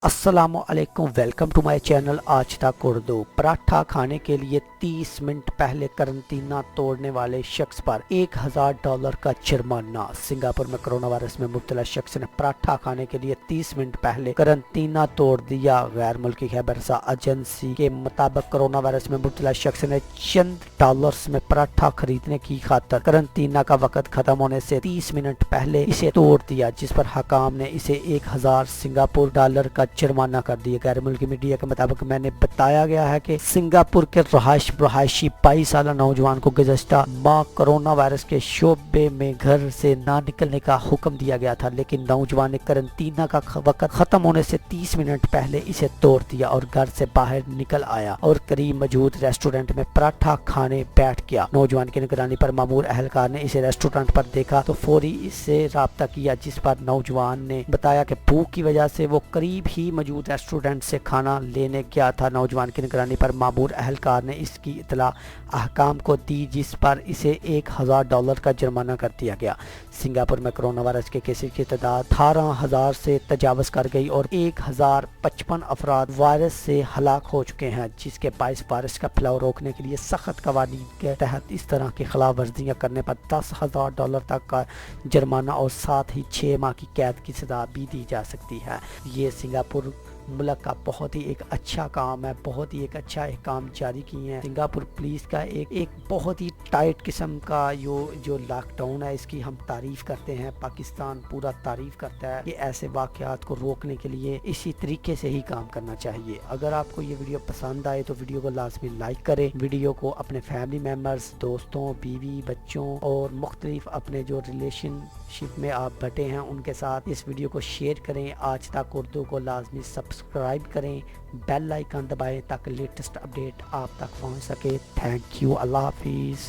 अस्सलामु अलैकुम, welcome to my channel आज तक उर्दू। पराठा खाने के लिए 30 मिनट पहले करंतना तोड़ने वाले शख्स पर $1000 का जुर्माना। सिंगापुर में कोरोना वायरस में मुब्तला शख्स ने पराठा खाने के लिए 30 मिनट पहले करंतना तोड़ दिया। गैर मुल्की खबर एजेंसी के मुताबिक कोरोना वायरस में मुब्तला शख्स ने चंद डॉलर्स में पराठा खरीदने की खातर करंतना का वक्त खत्म होने से 30 मिनट पहले इसे तोड़ दिया, जिस पर हकाम ने इसे 1000 सिंगापुर डॉलर का जुर्माना कर दिया। गैर मुल्की मीडिया के मुताबिक मैंने बताया गया है कि सिंगापुर के रहायशी 22 साल नौजवान को गुज़श्ता माह कोरोना वायरस के शोबे में घर से ना निकलने का हुक्म दिया गया था, लेकिन नौजवान ने करंतना का वक्त खत्म होने से 30 मिनट पहले इसे तोड़ दिया और घर से बाहर निकल आया और करीब मौजूद रेस्टोरेंट में पराठा खाने बैठ गया। नौजवान की निगरानी पर मामूर अहलकार ने इसे रेस्टोरेंट पर देखा तो फौरी इससे राब्ता किया, जिस पर नौजवान ने बताया कि भूख की वजह से वो करीब ही मौजूद रेस्टोरेंट से खाना लेने गया था। नौजवान की निगरानी पर मामूर अहलकार ने इसकी इतला अहकाम को दी, जिस पर इसे $1000 का जुर्माना कर दिया गया। सिंगापुर में कोरोना वायरस के केसेस की तादाद 18,000 से तजावज़ कर गई और 1055 अफराद वायरस से हलाक हो चुके हैं, जिसके बायस वायरस का फैलाव रोकने के लिए सख्त कवानीन के तहत इस तरह की खिलाफ वर्जियाँ करने पर $10,000 तक का जुर्माना और साथ ही 6 माह की कैद की सजा भी दी जा सकती है। ये सिंगापुर मुल्क का बहुत ही एक अच्छा काम है, बहुत ही एक अच्छा अहकाम जारी किए हैं। सिंगापुर पुलिस का एक बहुत ही टाइट किस्म का जो लॉकडाउन है, इसकी हम तारीफ करते हैं। पाकिस्तान पूरा तारीफ करता है कि ऐसे वाक़यात को रोकने के लिए इसी तरीके से ही काम करना चाहिए। अगर आपको ये वीडियो पसंद आए तो वीडियो को लाजमी लाइक करें। वीडियो को अपने फैमिली मेम्बर्स, दोस्तों, बीवी, बच्चों और मुख्तलिफ अपने जो रिलेशनशिप में आप बटे हैं उनके साथ इस वीडियो को शेयर करें। आज तक उर्दू को लाजमी सब्सक्राइब करें, बेल आइकन दबाएं ताकि लेटेस्ट अपडेट आप तक पहुंच सके। थैंक यू, अल्लाह हाफिज़।